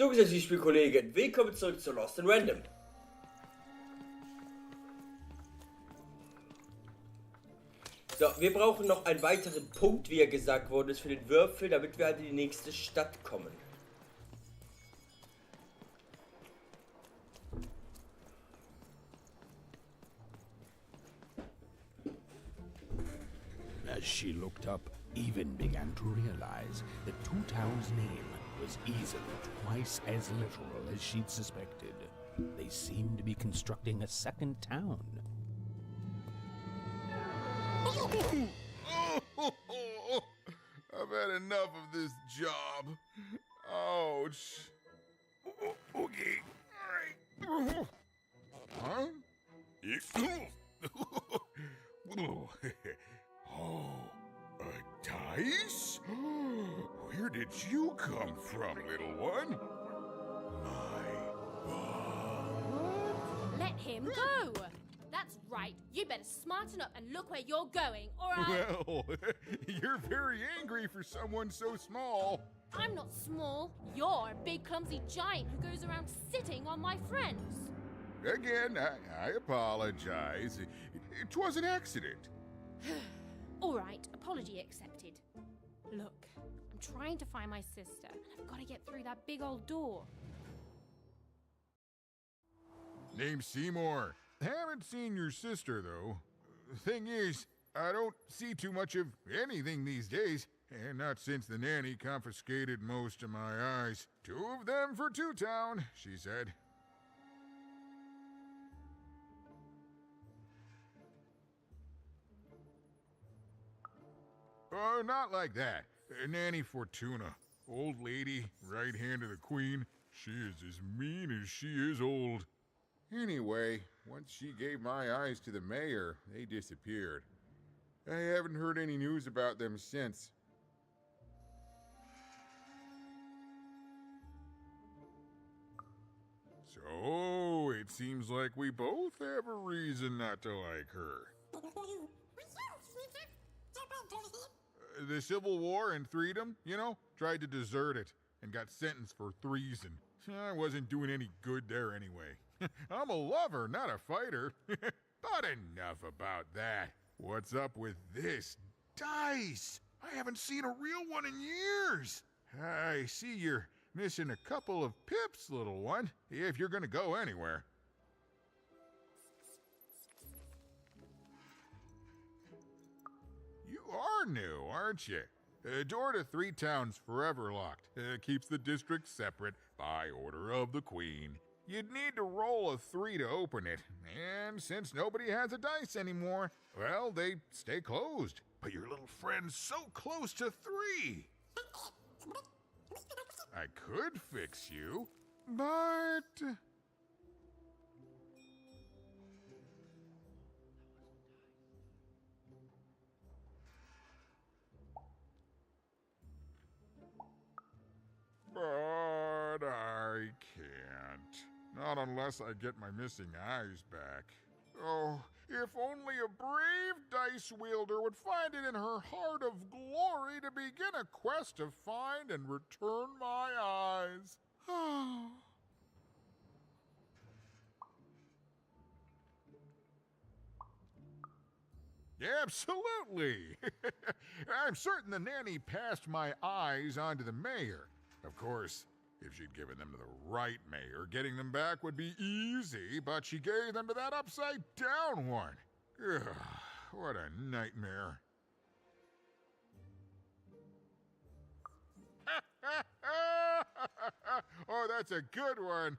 So, gesetzliche Spielkollegen, willkommen zurück zu Lost in Random. So, wir brauchen noch einen weiteren Punkt, wie ja gesagt worden ist, für den Würfel, damit wir halt in die nächste Stadt kommen. As she looked up, Even began to realize that Two Town's name was easily twice as literal as she'd suspected. They seemed to be constructing a second town. I've had enough of this job. Ouch. Okay. All right. Huh? Oh, a dice? Where did you come from, little one? My God. Let him go! That's right. You better smarten up and look where you're going, or I'll... Well, you're very angry for someone so small. I'm not small. You're a big clumsy giant who goes around sitting on my friends. Again, I apologize. It was an accident. All right, apology accepted. Look, I'm trying to find my sister, and I've got to get through that big old door. Name's Seymour. Haven't seen your sister, though. Thing is, I don't see too much of anything these days, and not since the nanny confiscated most of my eyes. 2 of them for Two Town, she said. Oh, not like that. Nanny Fortuna. Old lady, right hand of the queen. She is as mean as she is old. Anyway, once she gave my eyes to the mayor, they disappeared. I haven't heard any news about them since. So, it seems like we both have a reason not to like her. The Civil War and Freedom, you know, tried to desert it and got sentenced for treason. I wasn't doing any good there anyway. I'm a lover, not a fighter. But enough about that. What's up with this dice? I haven't seen a real one in years. I see you're missing a couple of pips, little one, if you're gonna go anywhere. You are new, aren't you? Door to Three Towns forever locked. Keeps the district separate by order of the Queen. You'd need to roll a 3 to open it, and since nobody has a dice anymore, well, they stay closed. But your little friend's so close to 3. I could fix you, but... But I can't. Not unless I get my missing eyes back. Oh, if only a brave dice wielder would find it in her heart of glory to begin a quest to find and return my eyes. Absolutely. I'm certain the nanny passed my eyes on to the mayor. Of course, if she'd given them to the right mayor, getting them back would be easy, but she gave them to that upside-down one. Ugh, what a nightmare. Oh, that's a good one.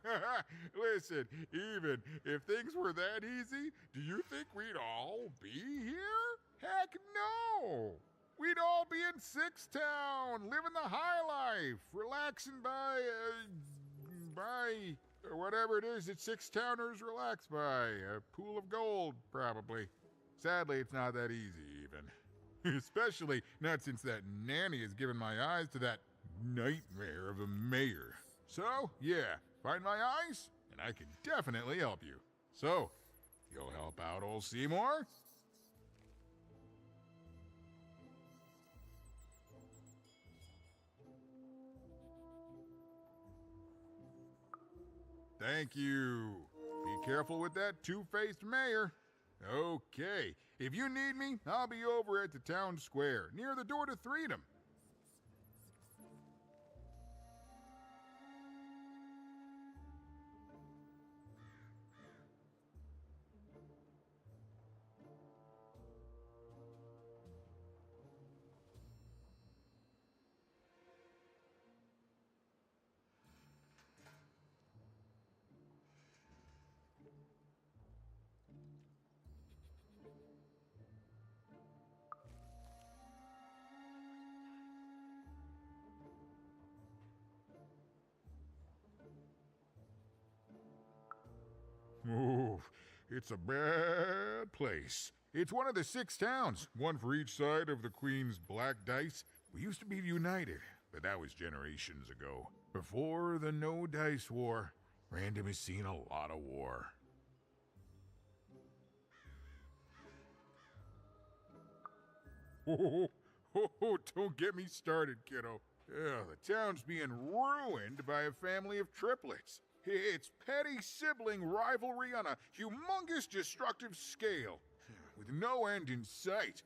Listen, even if things were that easy, do you think we'd all be here? Heck no! We'd all be in Six Town, living the high life, relaxing by whatever it is that Six Towners relax by. A pool of gold, probably. Sadly, it's not that easy, even. Especially not since that nanny has given my eyes to that nightmare of a mayor. So, yeah, find my eyes, and I can definitely help you. So, you'll help out old Seymour? Thank you. Be careful with that two-faced mayor. Okay, if you need me, I'll be over at the town square, near the door to Freedom. Oh, it's a bad place. It's one of the 6 towns, one for each side of the Queen's black dice. We used to be united, but that was generations ago. Before the No Dice War, Random has seen a lot of war. Don't get me started, kiddo. The town's being ruined by a family of triplets. It's petty sibling rivalry on a humongous destructive scale, with no end in sight.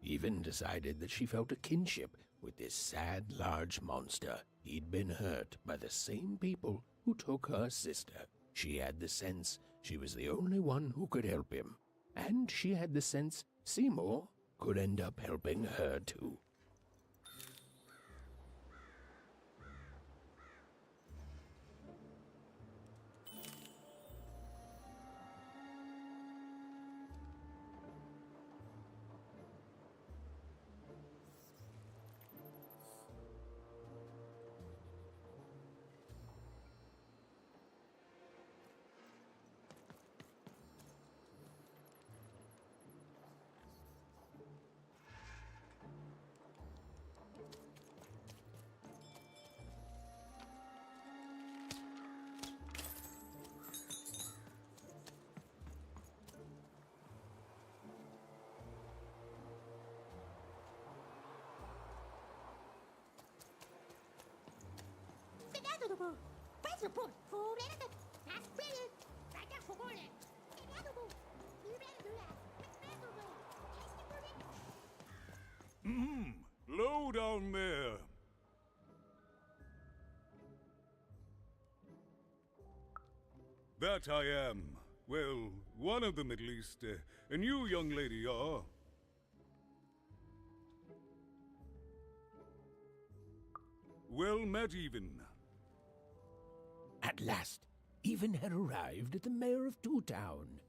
Even decided that she felt a kinship with this sad, large monster. He'd been hurt by the same people who took her sister. She had the sense she was the only one who could help him. And she had the sense Seymour could end up helping her too. Low down there. That I am. Well, one of them at least. And you, young lady, are. Well met, Even. At last, Even had arrived at the mayor of Two Town,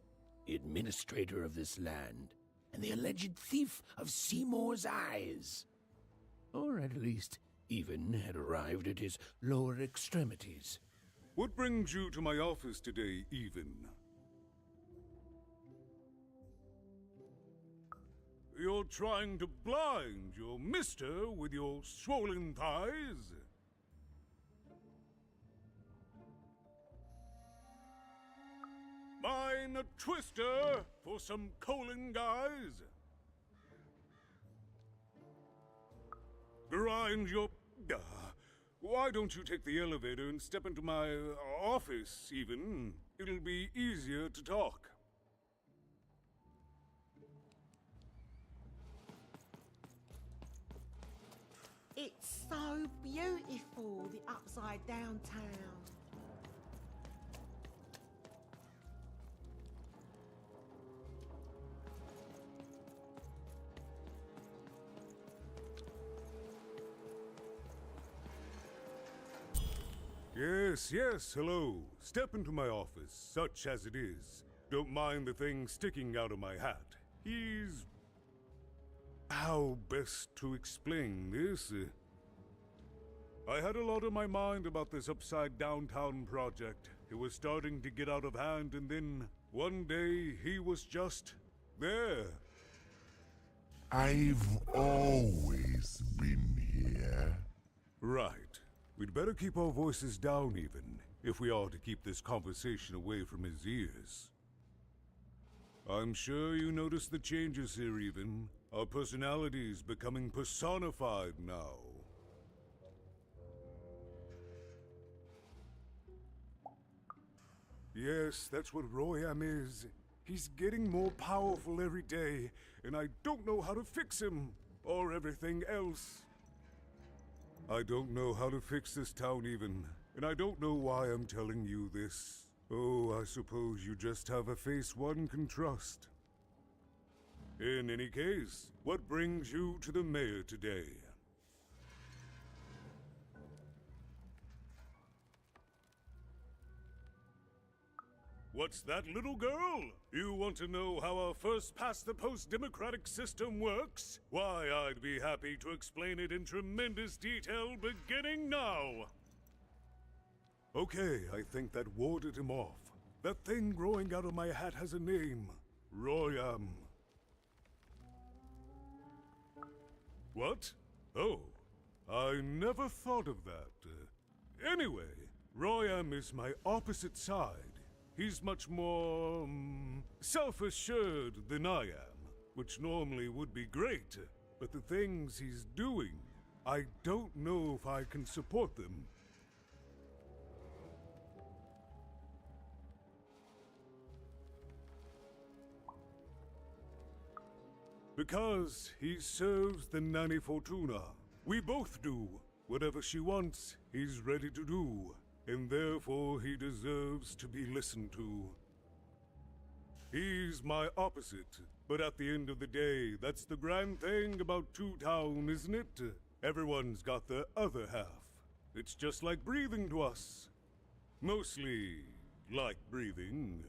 the administrator of this land, and the alleged thief of Seymour's eyes. Or at least, Even had arrived at his lower extremities. What brings you to my office today, Even? You're trying to blind your mister with your swollen thighs? Mine a twister for some colon guys? Grind your... why don't you take the elevator and step into my office, Even? It'll be easier to talk. It's so beautiful, the upside down town. Yes, hello. Step into my office, such as it is. Don't mind the thing sticking out of my hat. He's... how best to explain this? I had a lot on my mind about this upside downtown project. It was starting to get out of hand, and then one day he was just there. I've always been here. Right. We'd better keep our voices down, Even, if we are to keep this conversation away from his ears. I'm sure you noticed the changes here, even. Our personalities becoming personified now. Yes, that's what Royam is. He's getting more powerful every day, and I don't know how to fix him, or everything else. I don't know how to fix this town even, and I don't know why I'm telling you this. Oh, I suppose you just have a face one can trust. In any case, what brings you to the mayor today? What's that, little girl? You want to know how our first-past-the-post democratic system works? Why, I'd be happy to explain it in tremendous detail beginning now. Okay, I think that warded him off. That thing growing out of my hat has a name. Royam. What? Oh, I never thought of that. Anyway, Royam is my opposite side. He's much more, self-assured than I am, which normally would be great, but the things he's doing, I don't know if I can support them. Because he serves the Nanny Fortuna. We both do. Whatever she wants, he's ready to do. And therefore he deserves to be listened to. He's my opposite, but at the end of the day, that's the grand thing about Two Town, isn't it? Everyone's got their other half. It's just like breathing to us. Mostly like breathing.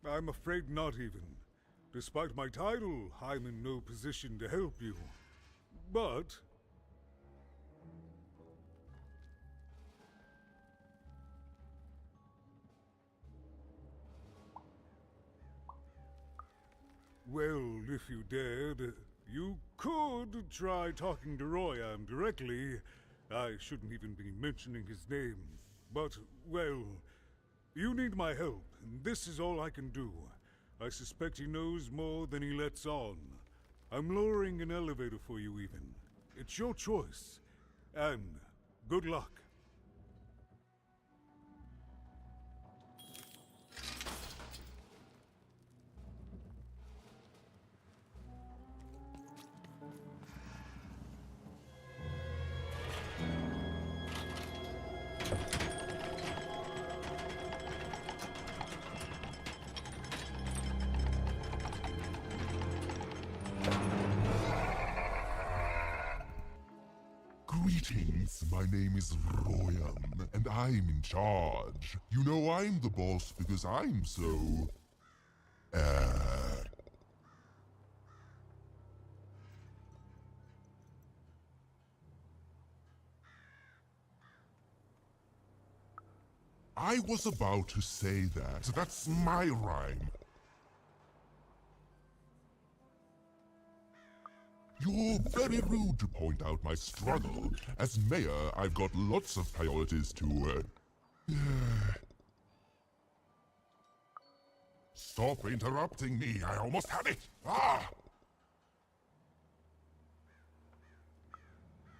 I'm afraid not even. Despite my title, I'm in no position to help you. But... well, if you dared, you could try talking to Royam directly. I shouldn't even be mentioning his name. But, well... you need my help, and this is all I can do. I suspect he knows more than he lets on. I'm lowering an elevator for you, even. It's your choice. And good luck. Greetings, my name is Royam, and I'm in charge. You know I'm the boss because I'm so... I was about to say that. That's my rhyme. You're very rude to point out my struggle. As mayor, I've got lots of priorities to, Stop interrupting me, I almost had it! Ah!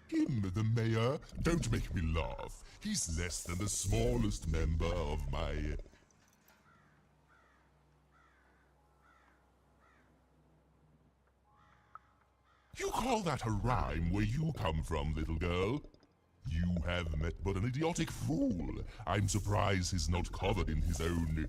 Him, the mayor? Don't make me laugh. He's less than the smallest member of my... You call that a rhyme where you come from, little girl? You have met but an idiotic fool. I'm surprised he's not covered in his own...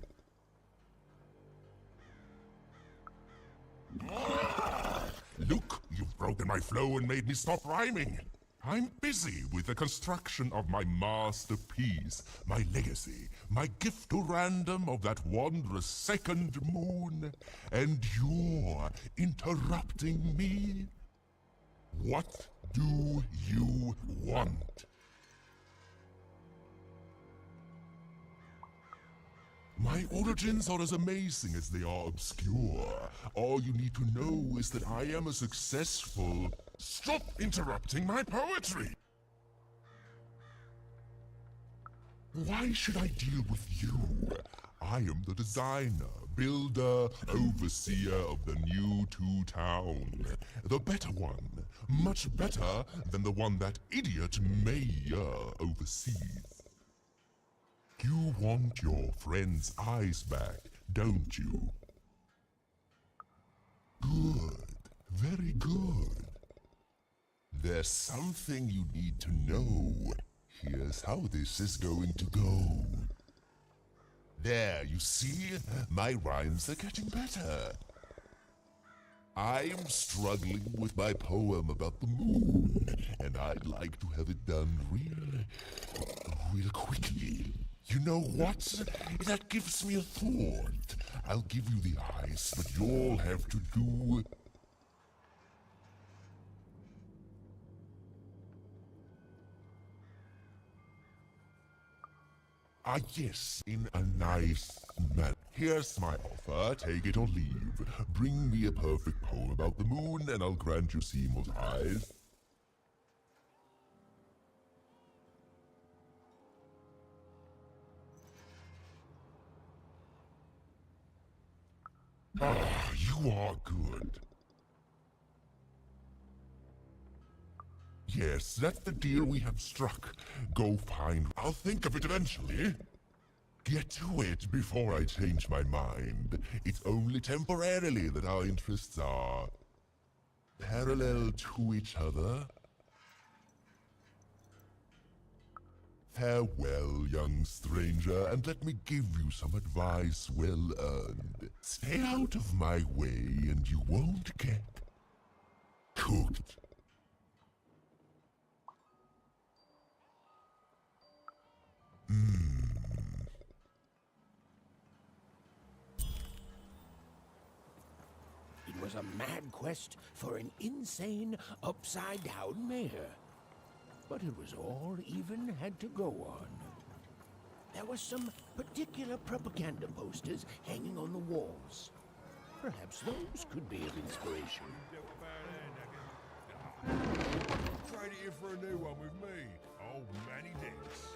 Look, you've broken my flow and made me stop rhyming. I'm busy with the construction of my masterpiece, my legacy, my gift to random of that wondrous second moon. And you're interrupting me? What do you want? My origins are as amazing as they are obscure. All you need to know is that I am a successful Stop interrupting my poetry! Why should I deal with you? I am the designer, builder, overseer of the new Town. The better one. Much better than the one that idiot mayor oversees. You want your friend's eyes back, don't you? Good. Very good. There's something you need to know. Here's how this is going to go. There, you see? My rhymes are getting better. I'm struggling with my poem about the moon, and I'd like to have it done real quickly. You know what? That gives me a thought. I'll give you the eyes, but you'll have to do... yes, in a nice manner. Here's my offer, take it or leave. Bring me a perfect poem about the moon, and I'll grant you Seymour's eyes. Ah, you are good. Yes, that's the deal we have struck. Go find... I'll think of it eventually. Get to it before I change my mind. It's only temporarily that our interests are... parallel to each other. Farewell, young stranger, and let me give you some advice well earned. Stay out of my way and you won't get... cooked. It was a mad quest for an insane, upside-down mayor. But it was all even had to go on. There were some particular propaganda posters hanging on the walls. Perhaps those could be of inspiration. Trade it in for a new one with me. Oh, many thanks.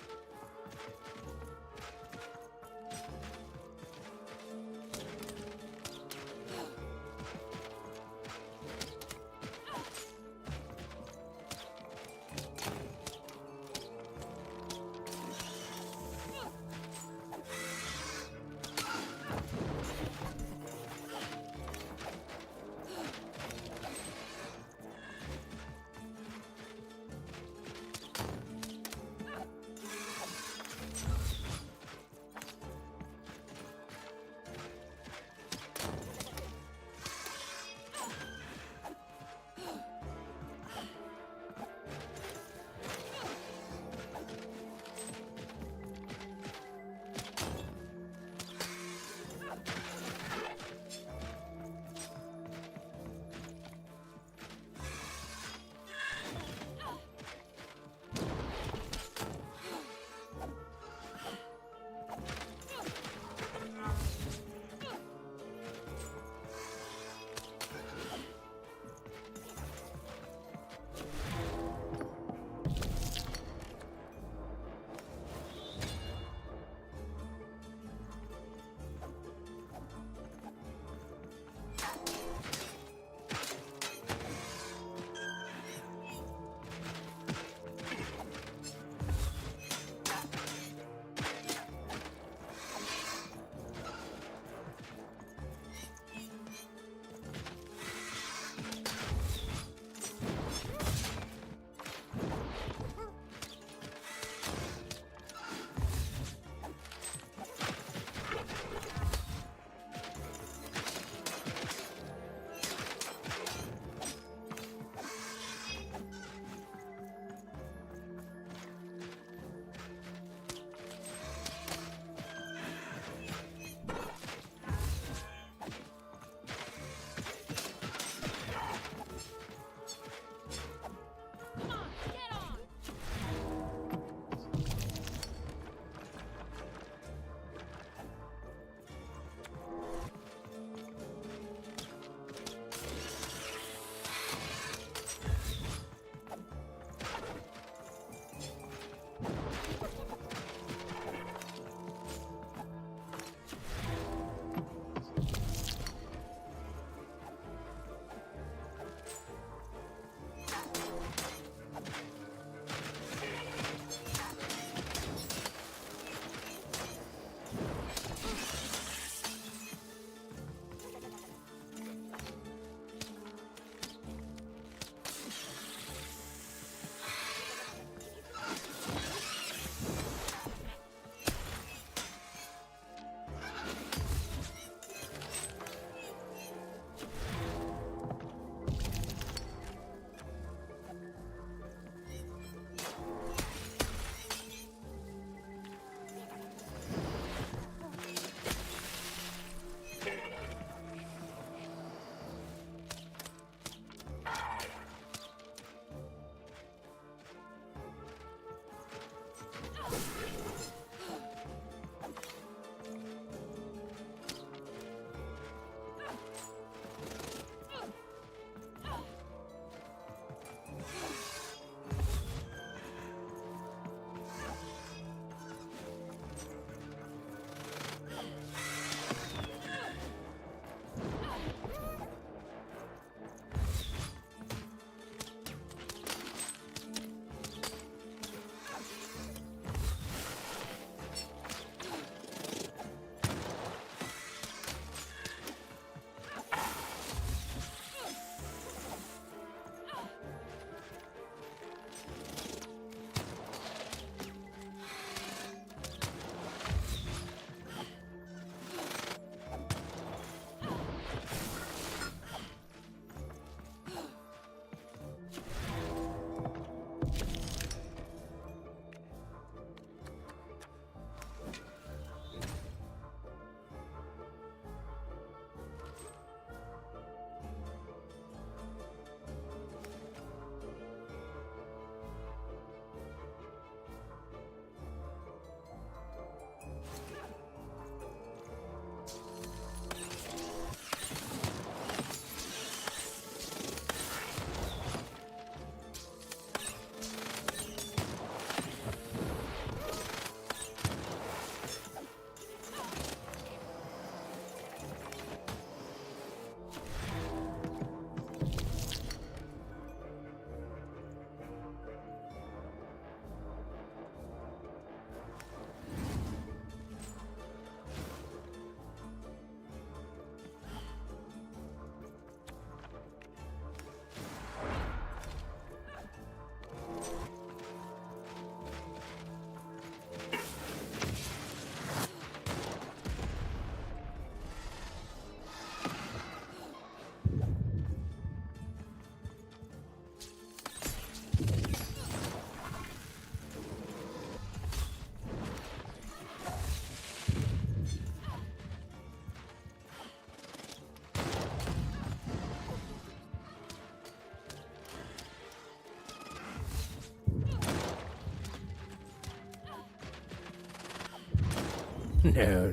No.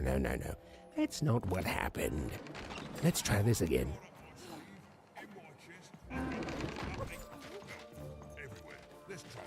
That's not what happened. Let's try this again. Everywhere. Let's try.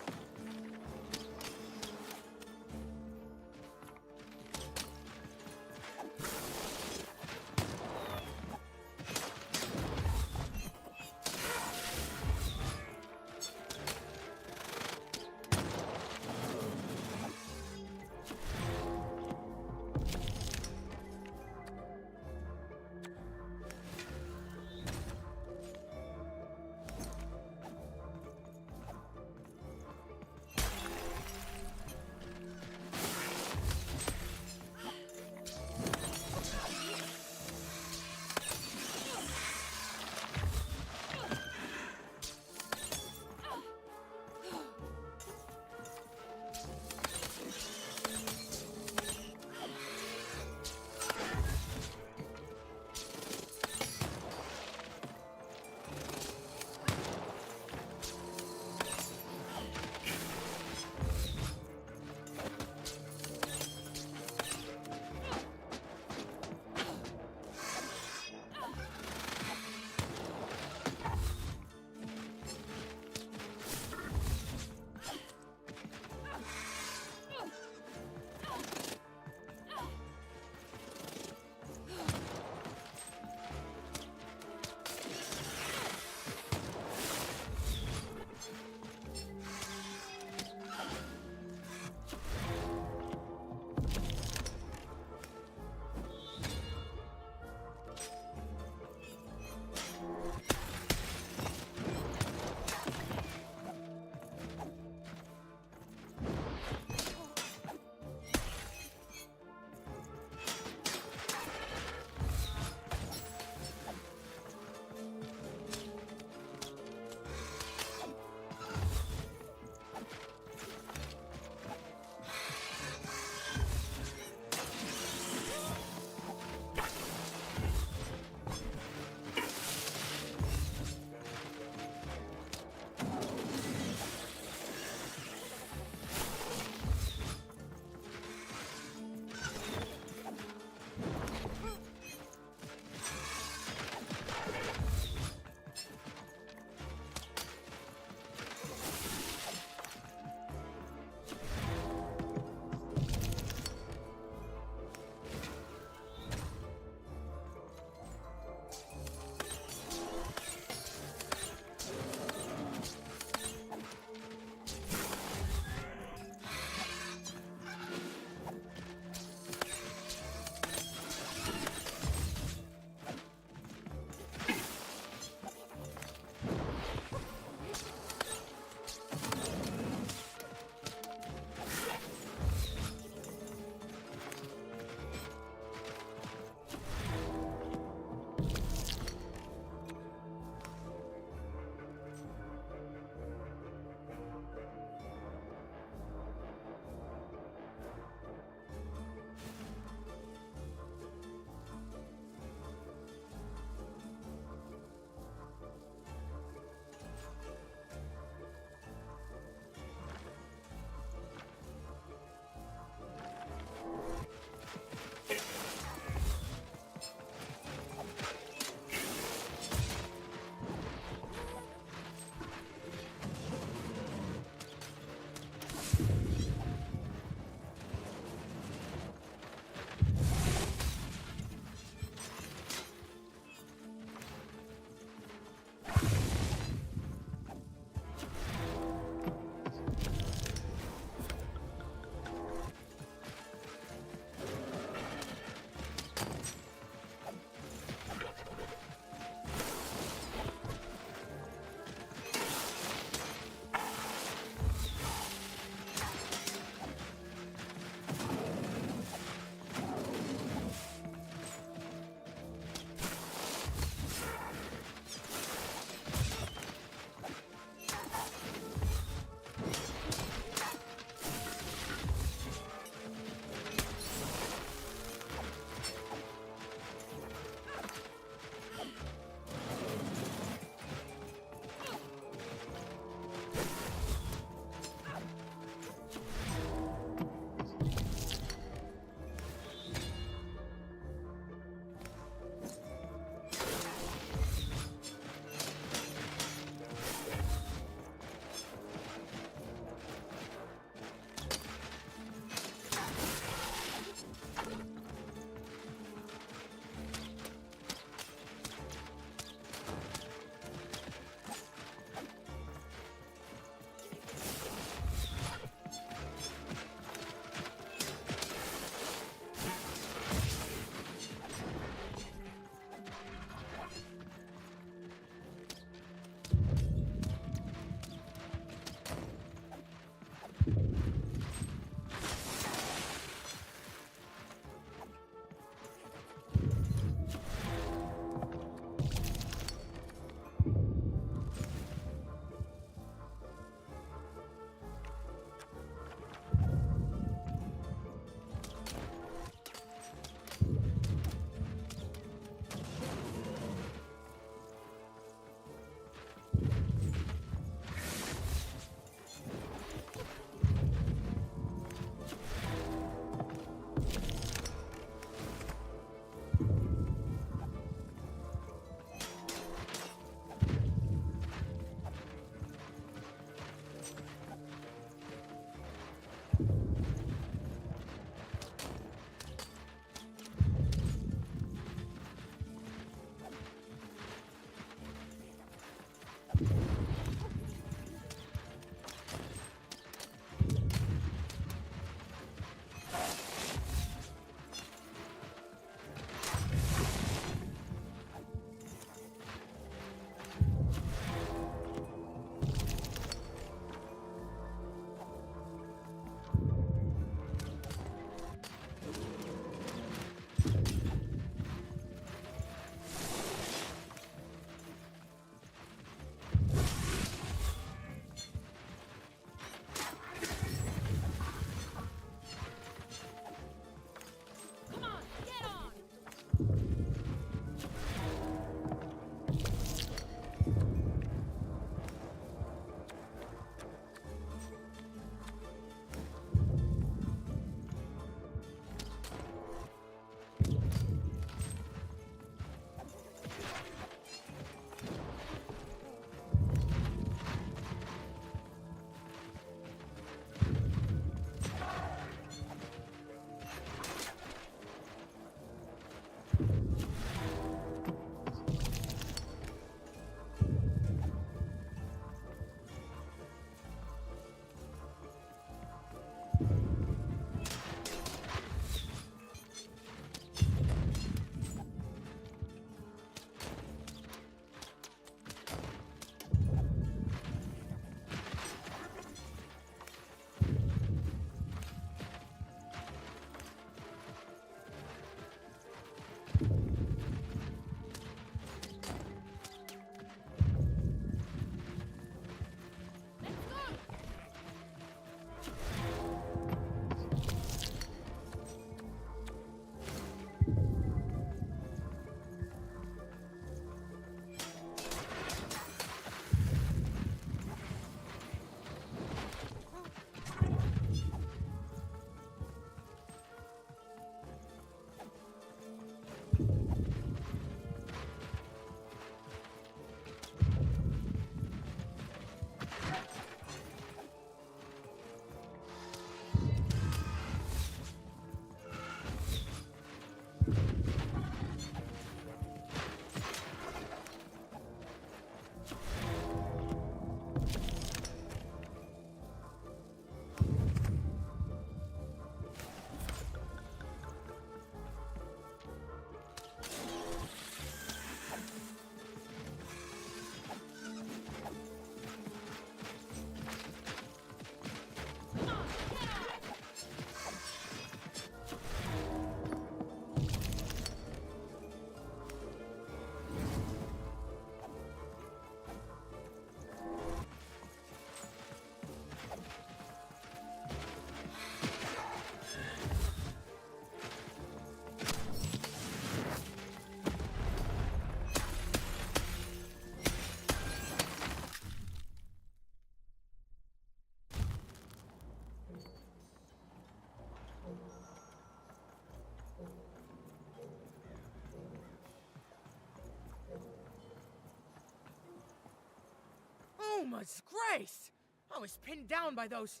Mama's grace! I was pinned down by those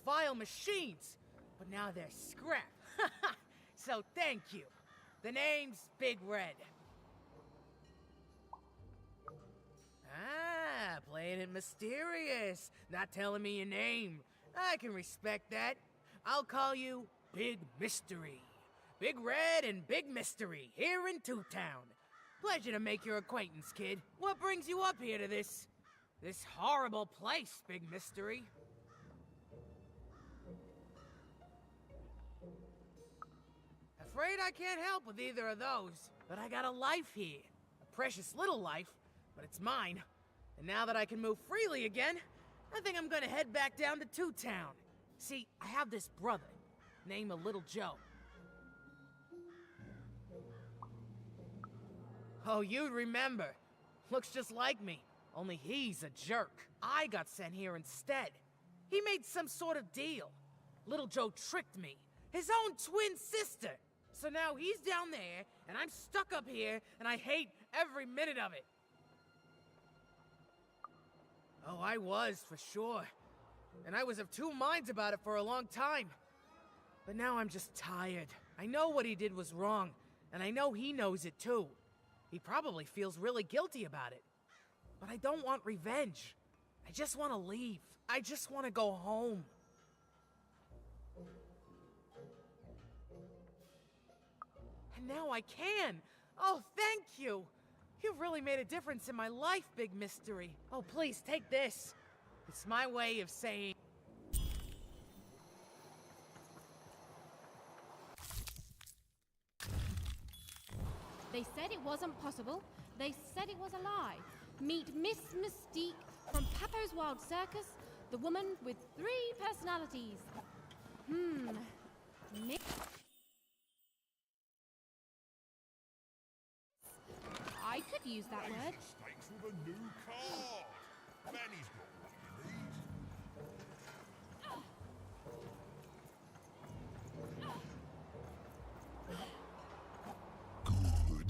vile machines, but now they're scrap. So thank you. The name's Big Red. Ah, playing it mysterious. Not telling me your name. I can respect that. I'll call you Big Mystery. Big Red and Big Mystery, here in Two Town. Pleasure to make your acquaintance, kid. What brings you up here to this horrible place, Big Mystery? Afraid I can't help with either of those, but I got a life here. A precious little life, but it's mine. And now that I can move freely again, I think I'm gonna head back down to Two Town. See, I have this brother, named Little Joe. Oh, you'd remember. Looks just like me, only he's a jerk. I got sent here instead. He made some sort of deal. Little Joe tricked me, his own twin sister. So now he's down there, and I'm stuck up here, and I hate every minute of it. Oh, I was, for sure. And I was of two minds about it for a long time. But now I'm just tired. I know what he did was wrong, and I know he knows it too. He probably feels really guilty about it. But I don't want revenge. I just want to leave. I just want to go home. And now I can. Oh, thank you. You've really made a difference in my life, Big Mystery. Oh, please, take this. It's my way of saying... They said it wasn't possible. They said it was a lie. Meet Miss Mystique from Papo's Wild Circus, the woman with 3 personalities. I could use that word. Mistakes with a new card. Manny's got what you need.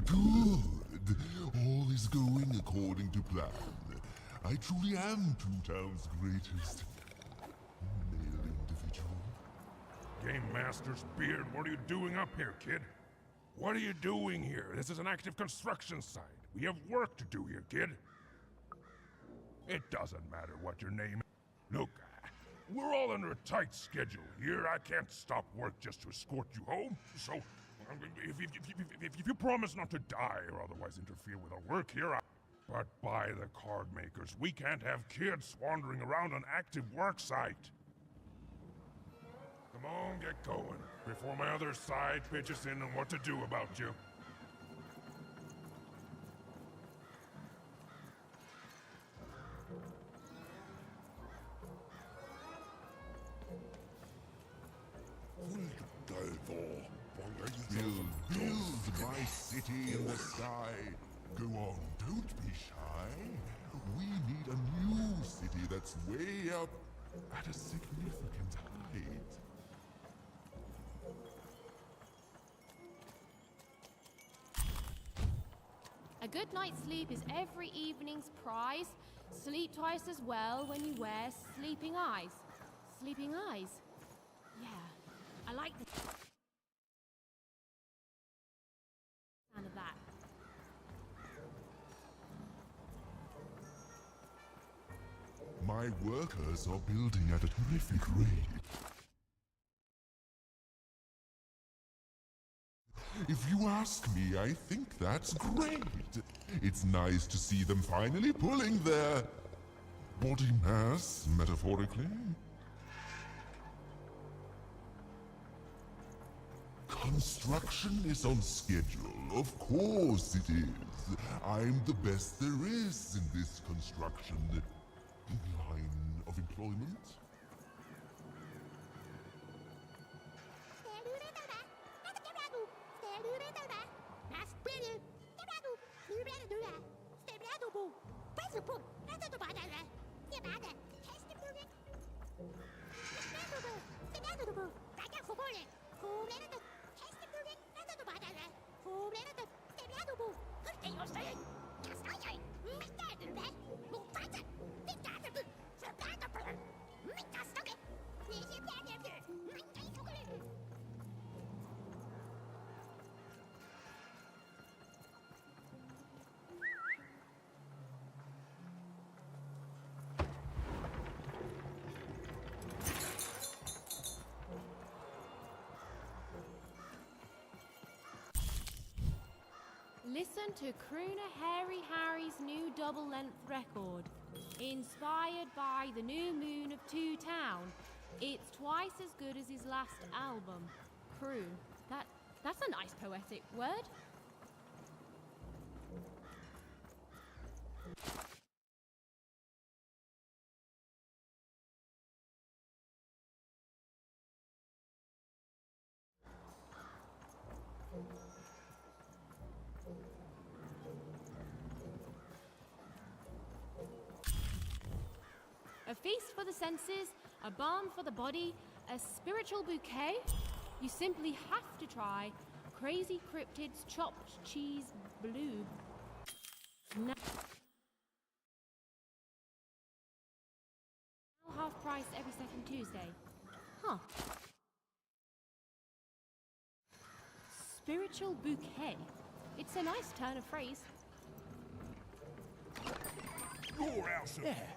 Good. All is going according to plan. I truly am Two Town's greatest male individual. Game Master's beard, what are you doing up here, kid? What are you doing here? This is an active construction site. We have work to do here, kid. It doesn't matter what your name is. Look, we're all under a tight schedule here. I can't stop work just to escort you home. So, if you promise not to die or otherwise interfere with our work here, But by the card makers, we can't have kids wandering around an active work site. Come on, get going, before my other side pitches in on what to do about you. Build my city in the sky. Go on, don't be shy. We need a new city that's way up at a significant height. A good night's sleep is every evening's prize. Sleep twice as well when you wear sleeping eyes. Sleeping eyes? Yeah, I like the sound of that. My workers are building at a terrific rate. If you ask me, I think that's great. It's nice to see them finally pulling their body mass, metaphorically. Construction is on schedule. Of course it is. I'm the best there is in this construction line of employment. Listen to crooner Hairy Harry's new double-length record. Inspired by the new moon of Two Town. It's twice as good as his last album. Croon. That's a nice poetic word. A feast for the senses, a balm for the body, a spiritual bouquet? You simply have to try Crazy Cryptid's chopped cheese blue. Now half price every second Tuesday. Huh. Spiritual bouquet. It's a nice turn of phrase. There.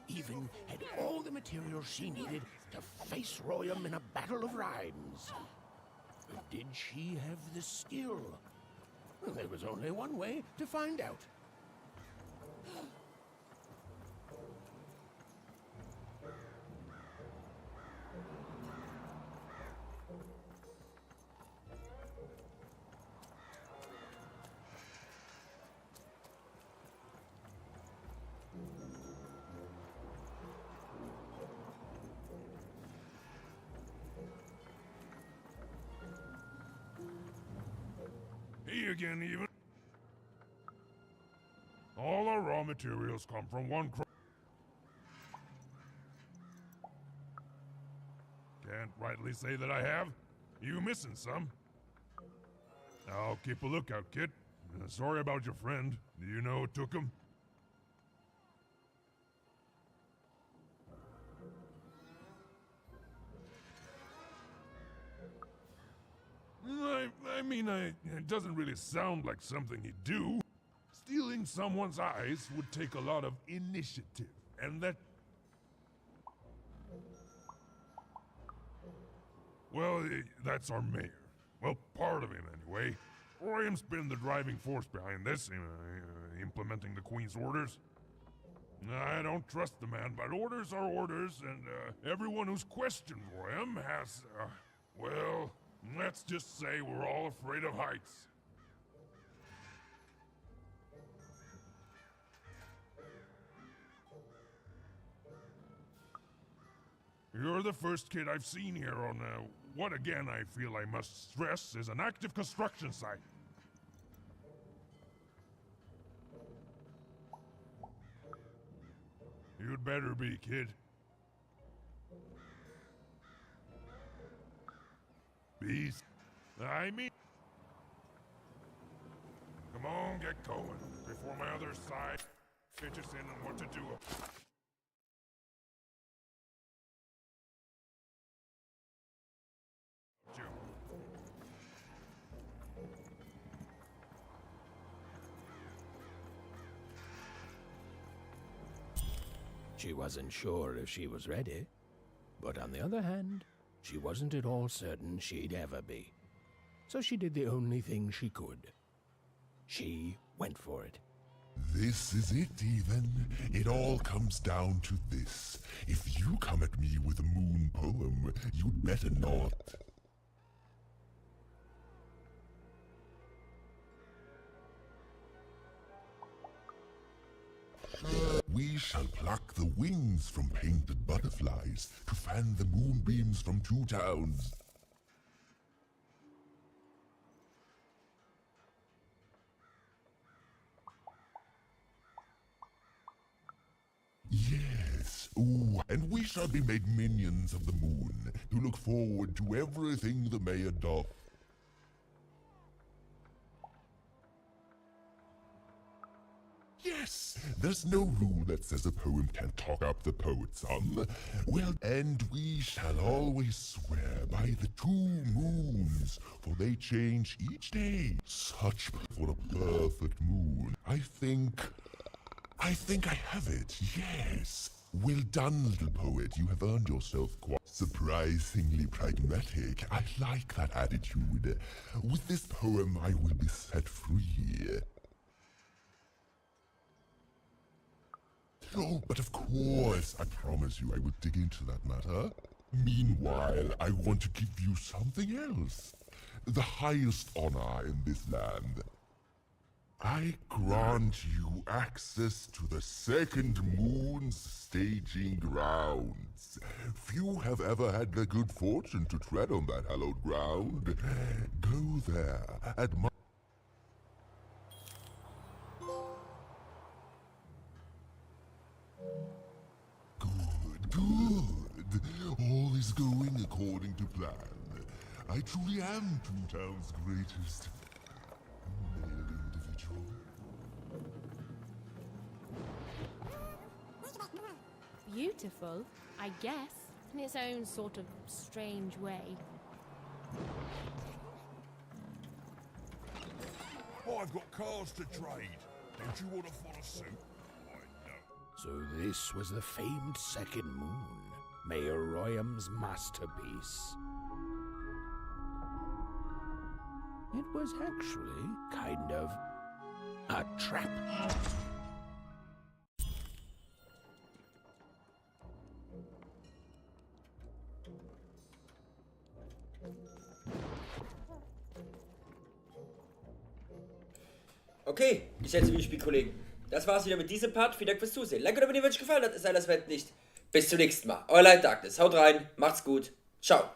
Even had all the materials she needed to face Royam in a battle of rhymes. But did she have the skill? Well, there was only one way to find out. He again, even. All our raw materials come from one Can't rightly say that I have. You missing some? I'll keep a lookout, kid. Sorry about your friend. Do you know who took him? It doesn't really sound like something he'd do. Stealing someone's eyes would take a lot of initiative, and that... Well, that's our mayor. Well, part of him, anyway. Royam's been the driving force behind this, implementing the Queen's orders. I don't trust the man, but orders are orders, and everyone who's questioned Royam has, well... Let's just say we're all afraid of heights. You're the first kid I've seen here on, what again I feel I must stress is an active construction site. You'd better be, kid. Beast. I mean... Come on, get going, before my other side pitches in on what to do. She wasn't sure if she was ready, but on the other hand, she wasn't at all certain she'd ever be. So she did the only thing she could. She went for it. This is it, even. It all comes down to this. If you come at me with a moon poem, you'd better not. We shall pluck the wings from painted butterflies to fan the moonbeams from Two Towns. Yes, ooh, and we shall be made minions of the moon to look forward to everything the mayor doth. There's no rule that says a poem can't talk up the poet some. Well, and we shall always swear by the 2 moons, for they change each day. Such for a perfect moon. I think I have it, yes. Well done, little poet. You have earned yourself quite surprisingly pragmatic. I like that attitude. With this poem, I will be set free. Oh, but of course, I promise you I will dig into that matter. Meanwhile, I want to give you something else. The highest honor in this land. I grant you access to the second moon's staging grounds. Few have ever had the good fortune to tread on that hallowed ground. Go there, admire. Good. All is going according to plan. I truly am Toontown's greatest male individual. Beautiful, I guess, in its own sort of strange way. I've got cars to trade. Don't you want to follow suit? I know. So this was the famed second moon, Mayor Royham's masterpiece. It was actually kind of a trap. Okay, geschätzte Videospielkollegen, das war's wieder mit diesem Part. Vielen Dank fürs Zusehen. Like oder wenn dir wirklich gefallen hat, sei das Wett nicht. Bis zum nächsten Mal. Euer Light Darkness. Haut rein, macht's gut. Ciao.